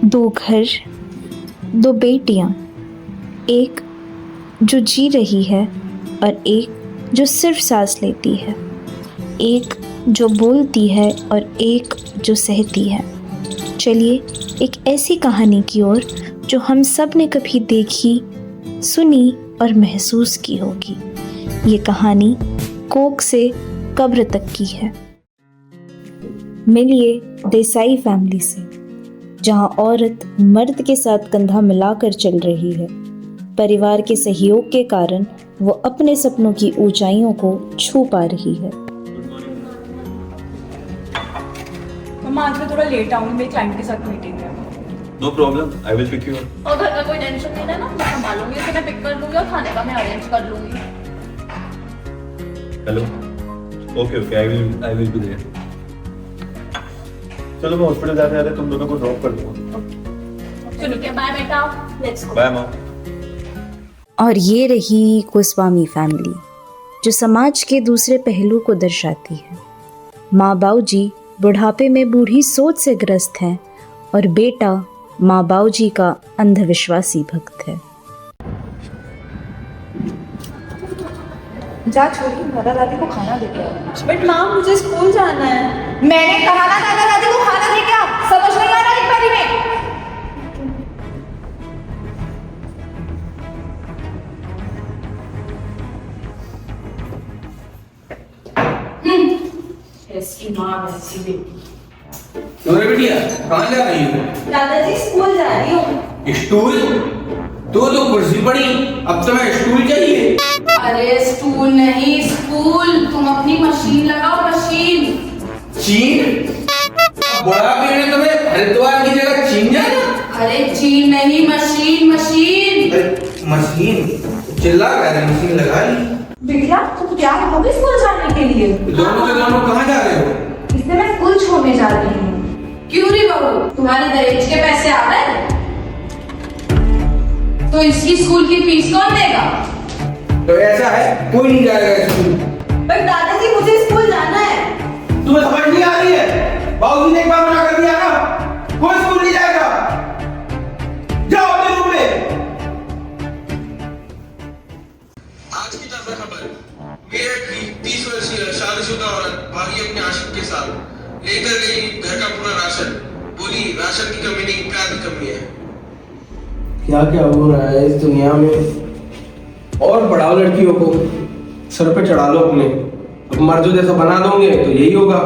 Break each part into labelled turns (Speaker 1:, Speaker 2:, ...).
Speaker 1: दो घर, दो बेटियां, एक जो जी रही है और एक जो सिर्फ सांस लेती है, एक जो बोलती है और एक जो सहती है। चलिए एक ऐसी कहानी की ओर जो हम सब ने कभी देखी, सुनी और महसूस की होगी। ये कहानी कोख से कब्र तक की है। मिलिए देसाई फैमिली से, जहां औरत मर्द के साथ कंधा मिलाकर चल रही है। परिवार के सहयोग के कारण वो अपने सपनों की ऊंचाइयों को छू पा रही है।
Speaker 2: मम्मा आज मैं थोड़ा लेट आऊंगी, मेरी क्लाइंट के साथ मीटिंग है।
Speaker 3: No problem, I will pick you up.
Speaker 2: और घर का कोई टेंशन नहीं है ना, मैं संभालूंगी, उसे मैं पिक कर लूंगी और खाने का मैं अरेंज कर लूंगी।
Speaker 3: Hello, okay I will be there. चलो मैं हॉस्पिटल जाते जाते तुम दोनों को ड्रॉप कर दूंगा।
Speaker 2: चलो क्या, बाय बेटा, लेट्स गो।
Speaker 3: बाय माँ।
Speaker 1: और ये रही गोस्वामी फैमिली, जो समाज के दूसरे पहलू को दर्शाती है। माँ बाऊजी बुढ़ापे में बूढ़ी सोच से ग्रस्त हैं और बेटा माँ बाऊजी का अंधविश्वासी भक्त है।
Speaker 2: जा छोटी, दादा दादी को खाना दे के आओ। बट माँ मुझे स्कूल जाना है। मैंने कहा ना दादा दादी को खाना दे के आओ, समझ नहीं आ रहा एक बारी में। ऐसी माँ वैसी बेटी।
Speaker 4: अरे बिटिया कहाँ जा रही हो?
Speaker 2: दादाजी स्कूल जा रही हूँ।
Speaker 4: स्टूल? तो कुर्सी पड़ी, अब तुम्हें स्टूल चाहिए?
Speaker 5: अरे स्टूल नहीं स्कूल, तुम अपनी मशीन लगाओ, मशीन।
Speaker 4: चीन? बड़ा पीर ने तुम्हें हरिद्वार की जगह चीन जाना?
Speaker 5: अरे चीन नहीं, मशीन मशीन।
Speaker 4: मशीन? चिल्ला रहा है, मशीन लगा ली।
Speaker 2: बिटिया तुम तैयार हो गई स्कूल जाने के लिए?
Speaker 4: दोनों के दोनों कहाँ जा रहे हो?
Speaker 2: इसलिए मैं स्कूल छोड़ने जा रही हूँ।
Speaker 5: क्यों रे बहू, तुम्हारे दहेज के पैसे आ गए? तो इसकी स्कूल की फीस कौन देगा?
Speaker 4: तो ऐसा है, कोई नहीं जाएगा स्कूल।
Speaker 2: पर दादाजी मुझे स्कूल जाना है।
Speaker 4: तुम्हें समझ नहीं आ रही है? बाबूजी ने एक बार मना कर दिया ना, कोई स्कूल नहीं जाएगा। जाओ अपने रूम में।
Speaker 6: आज की ताज़ा खबर, मेरठ की 30 वर्षीय शादीशुदा औरत भागी अपने आशिक के साथ, लेकर गई घर का पूरा राशन। बोली राशन की कमी नहीं, प्यार की कमी है।
Speaker 4: क्या क्या हो रहा है इस दुनिया में? और बढ़ाओ लड़कियों को, सर पे चढ़ा लो अपने। अब मर्दों जैसा बना दोगे तो यही होगा।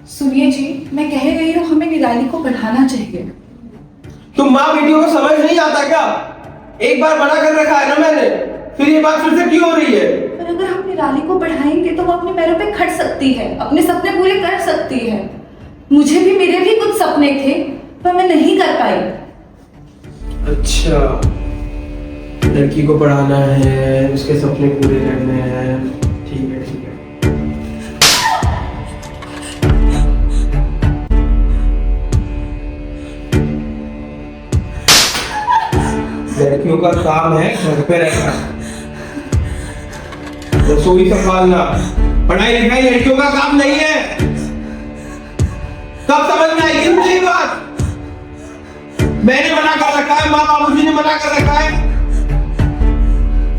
Speaker 2: सुनिए जी, मैं कह रही हूँ हमें निराली को बढ़ाना चाहिए।
Speaker 4: तुम माँ बेटियों को समझ नहीं आता क्या? एक बार मना कर रखा है ना मैंने, फिर ये बात फिर से क्यों हो रही है?
Speaker 2: पर अगर हम निराली को बढ़ाएंगे तो वो अपने पैरों पे खड़ सकती है, अपने सपने पूरे कर सकती है। मेरे भी कुछ सपने थे पर मैं नहीं कर पाई।
Speaker 4: अच्छा, लड़की को पढ़ाना है, उसके सपने पूरे करने हैं। ठीक है ठीक है। लड़कियों का काम है घर पे रहना, रसोई संभालना। पढ़ाई लिखाई लड़कियों का काम नहीं है। कब समझ में आएगी मुझे ये बात? मैंने मना कर रखा है, माँ बाबूजी ने मना कर रखा है,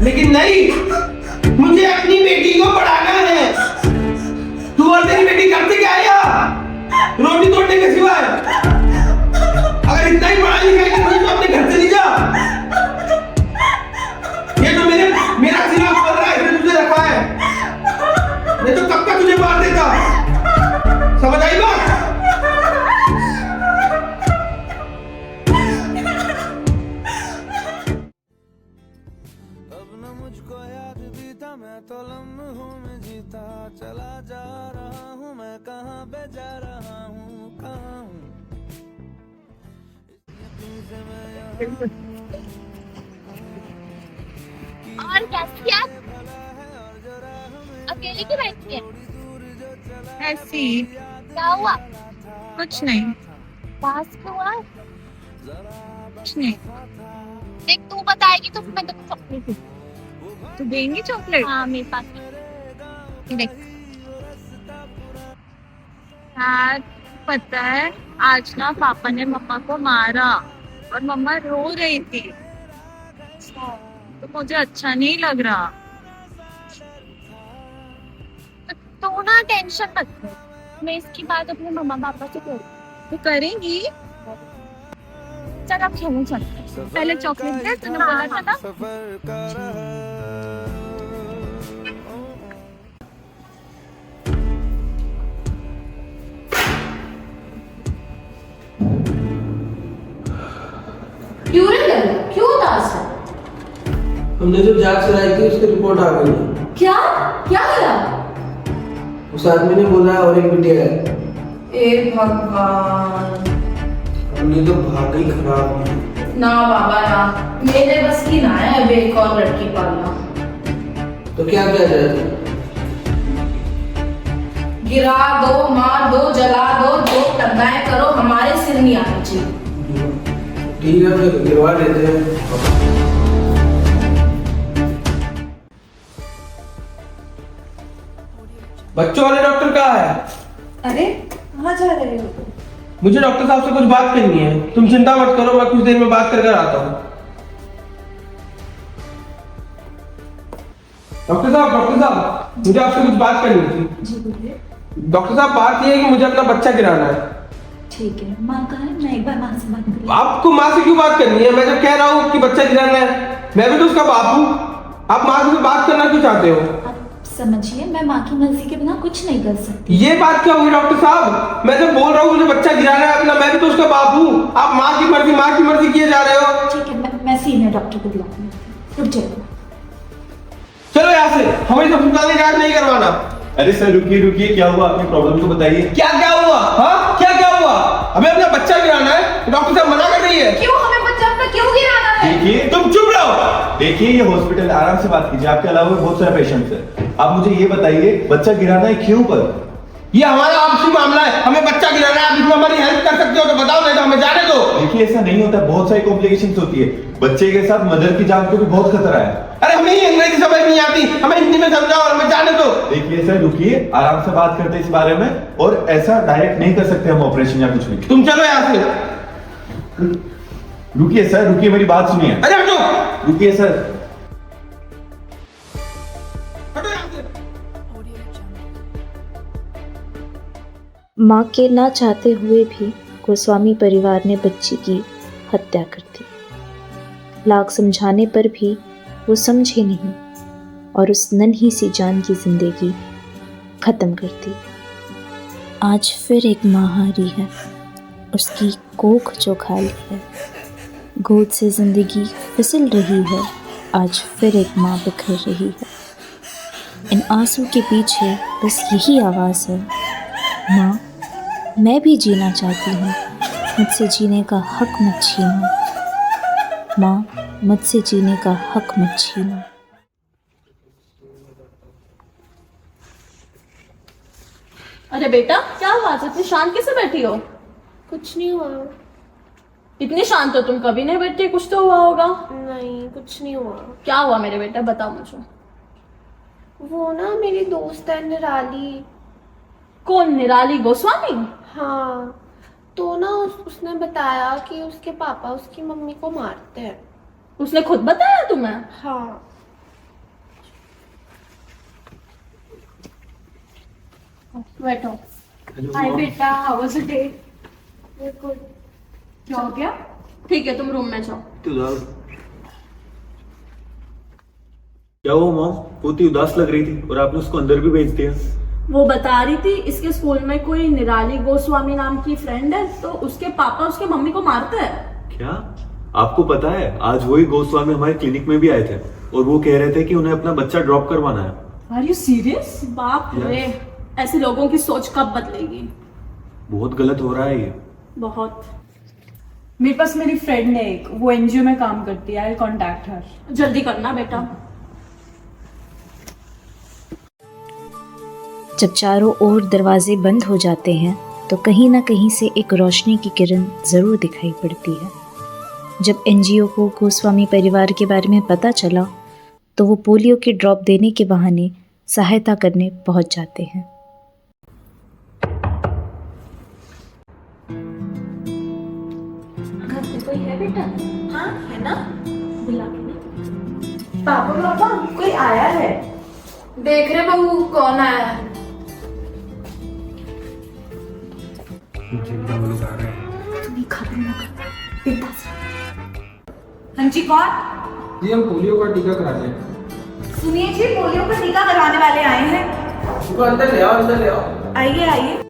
Speaker 4: लेकिन नहीं, मुझे अपनी बेटी को पढ़ाना है। तू और तेरी बेटी करते क्या है यहाँ? रोटी तोड़ने के सिवाय? अगर इतना ही पढ़ाई लिखाई करनी तो अपने घर से नहीं जा। ये तो मेरा सिला खोल रहा है, इसने तुझे रखा है। नहीं तो कब का तुझे मार देता। समझ आई बात?
Speaker 7: मुझको याद भी था, मैं तो लम्हों में जीता चला जा रहा हूँ। मैं कहाँ पे जा रहा हूँ, कहाँ हूँ?
Speaker 8: और कैसी आप अकेले क्यों बैठी है?
Speaker 9: ऐसी
Speaker 8: क्या हुआ?
Speaker 9: कुछ नहीं।
Speaker 8: पास क्यों हुआ?
Speaker 9: कुछ नहीं।
Speaker 8: देख तू बताएगी तो मैं तेको चॉकलेट दूँ।
Speaker 9: तू देंगी चॉकलेट?
Speaker 8: हाँ मेरे पास है।
Speaker 9: ये देख, यार पता है आज ना पापा ने मम्मा को मारा और मम्मा रो रही थी, तो मुझे अच्छा नहीं लग रहा।
Speaker 8: तो ना टेंशन मत ले, मैं इसकी बात अपने मम्मा पापा से करूँ।
Speaker 9: तो करेंगी?
Speaker 8: चल अब खेलने चलते हैं।
Speaker 9: पहले चॉकलेट दे, तूने बोला था ना।
Speaker 7: सफर कर
Speaker 2: क्यों रे गल्ला, क्यों उदास है?
Speaker 4: हमने जो जांच कराई थी उसकी रिपोर्ट आ गई है।
Speaker 2: क्या क्या हुआ?
Speaker 4: उस आदमी ने बोला और एक बिटिया है।
Speaker 2: ए भगवान,
Speaker 4: हमने तो भाग ही खराब है।
Speaker 2: ना बाबा ना, मेरे बस की ना है अब एक और लड़की पालना।
Speaker 4: तो क्या किया जाए?
Speaker 2: गिरा दो, मार दो, जला दो, जो करना है करो, हमारे सिर नहीं आनी चाहिए।
Speaker 4: ठीक है फिर गिरवा लेते हैं। बच्चों वाले डॉक्टर कहाँ है?
Speaker 2: अरे कहाँ जा रहे हो?
Speaker 4: मुझे डॉक्टर साहब से कुछ बात करनी है। तुम चिंता मत करो, मैं कुछ देर में बात कर आता हूँ। डॉक्टर साहब मुझे आपसे कुछ बात करनी थी।
Speaker 2: जी बोलिए।
Speaker 4: डॉक्टर साहब बात यह है कि मुझे अपना बच्चा गिराना है।
Speaker 2: ठीक है, माँ कहाँ है? मैं एक बार माँ से बात करूँ।
Speaker 4: आपको माँ से क्यों बात करनी है? मैं जब कह रहा हूँ कि बच्चा गिराना है, मैं भी तो उसका बाप हूँ। आप माँ से बात करना क्यों चाहते हो?
Speaker 2: आप समझिए, मैं माँ की मर्जी के बिना कुछ नहीं कर सकती।
Speaker 4: ये बात क्या हुई डॉक्टर साहब? मैं जब बोल रहा हूँ मुझे बच्चा गिराना है अपना, मैं भी तो उसका बाप हूँ। आप माँ की मर्जी किए जा रहे हो।
Speaker 2: ठीक है, मैं सीनियर डॉक्टर को बुलाऊंगी। रुक जाओ।
Speaker 4: चलो यहाँ से, हमें सब पुराने जांच नहीं करवाना।
Speaker 3: अरे सर रुकिए, क्या हुआ? अपनी प्रॉब्लम तो बताइए।
Speaker 4: क्या हुआ? हाँ क्या हुआ? हमें अपना बच्चा गिराना है, डॉक्टर साहब मना कर रही है।
Speaker 2: क्यों हमें बच्चा अपना क्यों गिराना है?
Speaker 3: देखिए,
Speaker 4: तुम चुप रहो।
Speaker 3: देखिए ये हॉस्पिटल, आराम से बात कीजिए। आपके अलावा बहुत सारे पेशेंट्स हैं। आप मुझे ये बताइए, बच्चा गिराना है क्यों पर?
Speaker 4: ये हमारा आपसी मामला है, हमें बच्चा गिराना है। आप इसमें हमारी हेल्प कर सकते हो तो बताओ, नहीं तो हमें जाने दो।
Speaker 3: देखिए ऐसा नहीं होता, बहुत सारी कॉम्प्लिकेशंस होती है। बच्चे के साथ मदर की जान को भी बहुत खतरा है।
Speaker 4: अरे हमें ही अंग्रेजी समझ नहीं आती, हमें हिंदी में समझाओ और हमें जाने दो।
Speaker 3: देखिए सर रुकिए, आराम से बात करते हैं इस बारे में, और ऐसा डायरेक्ट नहीं कर सकते हम ऑपरेशन या कुछ भी।
Speaker 4: तुम चलो यहाँ से।
Speaker 3: रुकिए सर, रुकिए, मेरी बात सुनिए।
Speaker 4: अरे हटो,
Speaker 3: रुकिए सर।
Speaker 4: हटो यहाँ से।
Speaker 1: माँ के ना चाहते हुए भी गोस्वामी परिवार ने बच्ची की हत्या कर दी। लाख समझाने पर भी वो समझे नहीं और उस नन्ही सी जान की जिंदगी खत्म कर दी। आज फिर एक माँ हारी है, उसकी कोख जो खाली है, गोद से जिंदगी फिसल रही है। आज फिर एक माँ बिखर रही है। इन आंसू के पीछे बस यही आवाज़ है, माँ मैं भी जीना चाहती हूँ, मुझसे जीने का हक मत छीनो। माँ मुझसे जीने का हक मत छीनो।
Speaker 5: अरे बेटा क्या हुआ? इतनी शांत कैसे बैठी हो?
Speaker 10: कुछ नहीं हुआ।
Speaker 5: इतनी शांत हो तुम कभी नहीं बैठती, कुछ तो हुआ होगा।
Speaker 10: नहीं कुछ नहीं हुआ।
Speaker 5: क्या हुआ मेरे बेटा, बताओ मुझे।
Speaker 10: वो ना मेरी दोस्त है निराली।
Speaker 5: कौन? निराली गोस्वामी?
Speaker 10: हाँ, तो ना उसने बताया कि उसके पापा उसकी मम्मी को मारते हैं।
Speaker 5: उसने खुद बताया तुम्हें?
Speaker 10: हाँ।
Speaker 5: बैठो। हाय बेटा, हाउ वाज द डे?
Speaker 10: बिल्कुल।
Speaker 5: क्या हो गया? ठीक है तुम रूम में जाओ।
Speaker 3: क्या हुआ मॉम? बहुत ही उदास लग रही थी और आपने उसको अंदर भी भेज दिया।
Speaker 5: वो बता रही थी इसके स्कूल में कोई निराली गोस्वामी नाम की फ्रेंड है, तो उसके पापा उसके मम्मी को मारते हैं।
Speaker 3: क्या आपको पता है, आज वही गोस्वामी हमारे क्लिनिक में भी आए थे और वो कह रहे थे कि उन्हें अपना बच्चा ड्रॉप करवाना है।
Speaker 5: Are you serious? बाप रे, ऐसे लोगों की सोच कब बदलेगी?
Speaker 3: बहुत गलत हो रहा है ये।
Speaker 5: बहुत।
Speaker 11: मेरे पास मेरी फ्रेंड है एक, वो एनजीओ में काम करती है। आई विल कांटेक्ट हर।
Speaker 5: जल्दी करना बेटा।
Speaker 1: जब चारों ओर दरवाजे बंद हो जाते हैं तो कहीं ना कहीं से एक रोशनी की किरण ज़रूर दिखाई पड़ती है। जब एनजीओ को गोस्वामी परिवार के बारे में पता चला तो वो पोलियो की ड्रॉप देने के बहाने सहायता करने पहुंच जाते हैं।
Speaker 5: है बेटा?
Speaker 1: हाँ है ना।
Speaker 5: बुला के ना।
Speaker 11: पापा कोई आया है।
Speaker 2: देख रहे बहू कौन आया है?
Speaker 11: तुम्हें खबर ना कर बेटा से। हाँ जी कौन?
Speaker 4: जी हम पोलियो का टीका कराने हैं।
Speaker 11: सुनिए जी, पोलियो का टीका करवाने वाले आए हैं।
Speaker 4: उनको अंदर ले आओ, अंदर ले आओ।
Speaker 11: आइए आइए।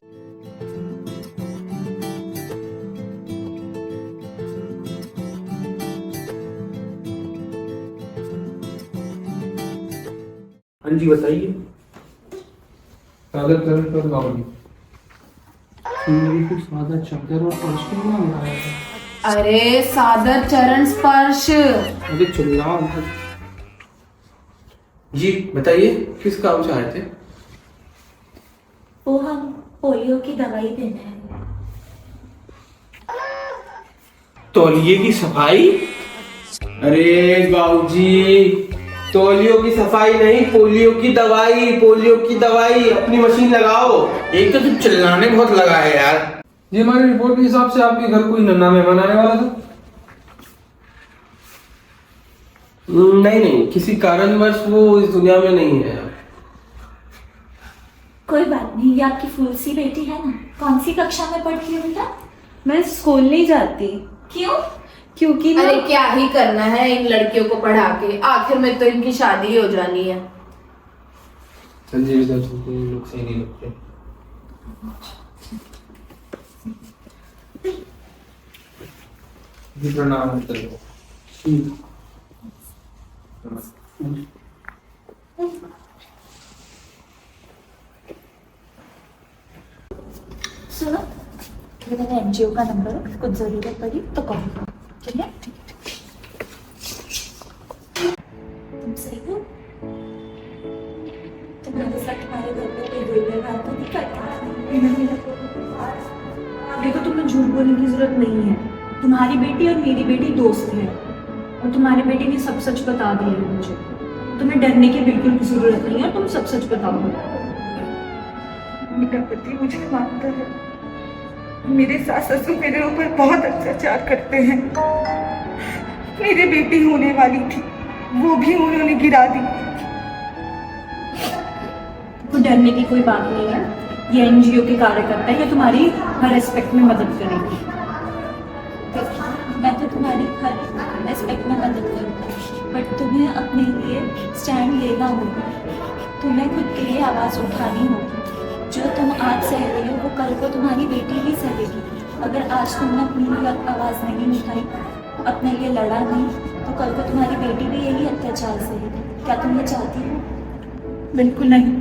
Speaker 4: हाँ जी बताइए। सादर चरण पर गाओगी। मेरी कुछ सादर चक्कर और स्पर्श क्यों ना हो रहा है?
Speaker 2: अरे सादर चरण स्पर्श।
Speaker 4: अरे चिल्लाओ मत। जी बताइए किस काम से आए थे?
Speaker 5: वो हम पोलियो की दवाई देने हैं।
Speaker 4: तौलिए की सफाई? अरे बाबूजी, तौलियो की सफाई नहीं, पोलियो की दवाई, पोलियो की दवाई। अपनी मशीन लगाओ। एक तो तुम चिल्लाने बहुत लगा है यार। जी हमारी रिपोर्ट के हिसाब से आपके घर कोई नन्हा मेहमान आने वाला था। नहीं नहीं, किसी कारणवश वो इस दुनिया में नहीं है।
Speaker 5: कोई बात नहीं, ये आपकी फूल सी बेटी है ना। कौन सी कक्षा में पढ़ती है बेटा?
Speaker 11: मैं स्कूल नहीं जाती।
Speaker 5: क्यों?
Speaker 11: क्योंकि
Speaker 2: अरे क्या ही करना है इन लड़कियों को पढ़ा के, आखिर में तो इनकी शादी हो जानी है।
Speaker 4: संजय लोग सही नहीं लगते। जी प्रणाम।
Speaker 5: सुनो, ये मैंने एनजीओ का नंबर है, कुछ जरूरत पड़ी तो कॉल करो, ठीक है? तुम सही हो? तुम्हारे साथ तुम्हारे घर पे कोई दुर्व्यवहार तो नहीं करता?
Speaker 11: देखो, तुम्हें झूठ बोलने की जरूरत नहीं है। तुम्हारी बेटी और मेरी बेटी दोस्त है, और तुम्हारी बेटी ने सब सच बता दिया है मुझे। तुम्हें डरने की बिल्कुल भी जरूरत नहीं है, तुम सब सच बताओ।
Speaker 12: मेरा पति मुझे मानता है। मेरे सास ससुर मेरे ऊपर बहुत अत्याचार करते हैं। मेरी बेटी होने वाली थी, वो भी उन्होंने गिरा दी।
Speaker 11: तो डरने की कोई बात नहीं है। ये एनजीओ के कार्यकर्ता है, ये तुम्हारी हर एस्पेक्ट में मदद करेंगे।
Speaker 5: मैं तो तुम्हारी हर एस्पेक्ट में मदद करूँगी, बट तुम्हें अपने लिए स्टैंड लेना होगा। तुम्हें खुद के लिए आवाज़ उठानी होगी। जो तुम आज सह रही हो वो कल को तुम्हारी बेटी भी सहेगी। अगर आज तुमने अपनी लिए आवाज़ नहीं उठाई, अपने लिए लड़ा नहीं, तो कल को तुम्हारी बेटी भी यही अत्याचार सहेगी। क्या तुम ये चाहती हो?
Speaker 11: बिल्कुल नहीं।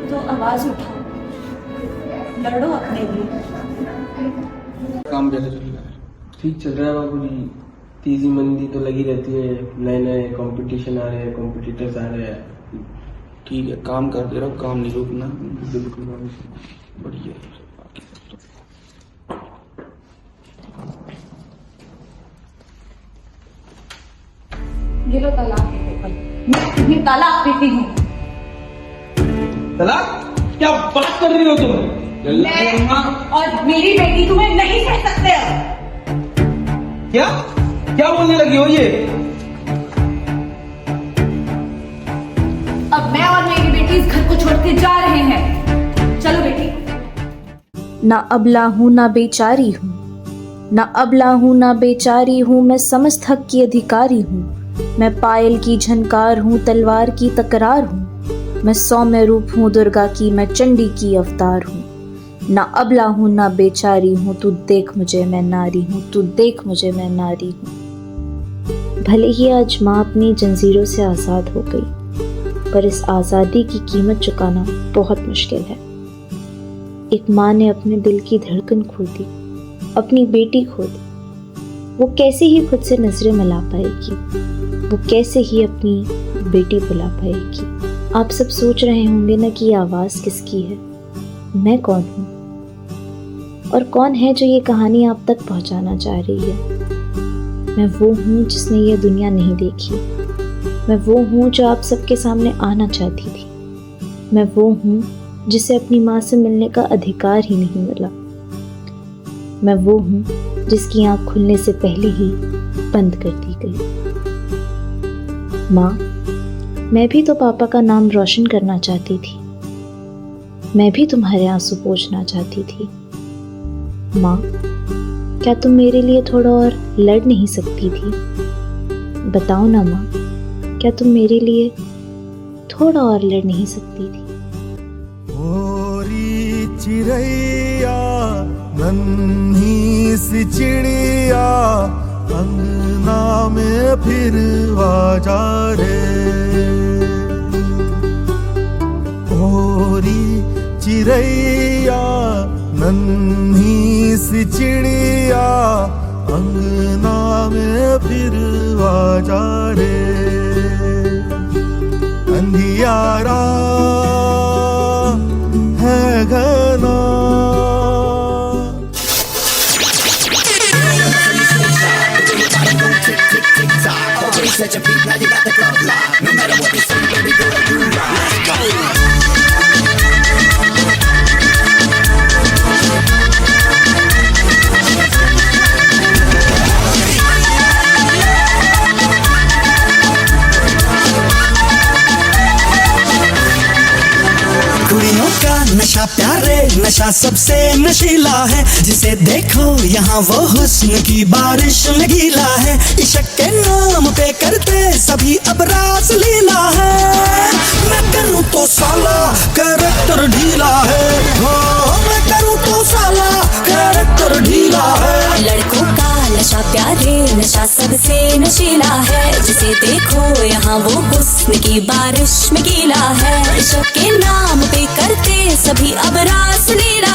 Speaker 5: तो आवाज़ उठाओ, लड़ो अपने लिए।
Speaker 4: काम कैसे चल रहा है? ठीक चल रहा है बाबूजी। तेजी मंदी तो लगी रहती है, नए नए कंपटीशन आ रहे हैं, कॉम्पिटिटर्स आ रहे हैं। ठीक है, काम करते रहो, काम नहीं रोकना। बिल्कुल बढ़िया।
Speaker 2: ये लो तलाक के पेपर। मैं तुम्हें तलाक देती हूँ।
Speaker 4: तलाक? क्या बात कर रही हो तुम?
Speaker 2: मैं और मेरी बेटी तुम्हें नहीं सह सकते अब।
Speaker 4: क्या क्या बोलने लगी हो ये?
Speaker 2: अब मैं और मेरी बेटी इस घर को छोड़ के जा रहे हैं। चलो बेटी।
Speaker 1: ना अबला हूँ ना बेचारी हूँ, ना अबला हूँ ना बेचारी हूँ, मैं समस्त हक की अधिकारी हूँ। मैं पायल की झनकार हूँ, तलवार की तकरार हूँ। मैं सौम्य रूप हूँ दुर्गा की, मैं चंडी की अवतार हूँ। ना अबला हूँ ना बेचारी हूँ, तू देख मुझे मैं नारी हूँ, तू देख मुझे मैं नारी हूँ। भले ही आज माँ अपनी जंजीरों से आज़ाद हो गई, पर इस आज़ादी की कीमत चुकाना बहुत मुश्किल है। एक माँ ने अपने दिल की धड़कन खो दी, अपनी बेटी खो दी। वो कैसे ही खुद से नजरें मिला पाएगी, वो कैसे ही अपनी बेटी बुला पाएगी। आप सब सोच रहे होंगे ना कि ये आवाज़ किसकी है। मैं कौन हूँ और कौन है जो ये कहानी आप तक पहुँचाना चाह रही है। मैं वो हूँ जिसने ये दुनिया नहीं देखी। मैं वो हूँ जो आप सबके सामने आना चाहती थी। मैं वो हूँ जिसे अपनी माँ से मिलने का अधिकार ही नहीं मिला। मैं वो हूँ जिसकी आंख खुलने से पहले ही बंद कर दी गई। माँ, मैं भी तो पापा का नाम रोशन करना चाहती थी। मैं भी तुम्हारे आंसू पोंछना चाहती थी। माँ, क्या तुम मेरे लिए थोड़ा और लड़ नहीं सकती थी? बताओ ना माँ, क्या तुम मेरे लिए थोड़ा और लड़ नहीं सकती थी?
Speaker 7: ओरी चिड़ैया नन्ही सी चिड़िया अंगना में फिर आजा रे। ओरी चिड़ैया नन्ही सी चिड़िया अंगना में फिर आजा रे। अंधियारा है घना
Speaker 13: Set your feet, now you got the club locked. No matter what they say, baby girl, you rock. Go!
Speaker 14: कुड़ियों का नशा प्यारे नशा सबसे नशीला है। जिसे देखो यहाँ वो हुस्न की बारिश में गीला है। इश्क के नाम पे करते सभी अब रास लीला है। मैं करूँ तो साला कैरेक्टर ढीला है। मैं करूँ तो साला कैरेक्टर ढीला है।
Speaker 5: लड़कों का नशा प्यारे नशा सबसे नशीला है। जिसे देखो यहाँ वो हुस्न की बारिश में गीला है। इश्क के नाम पे करते सभी अब रास लीला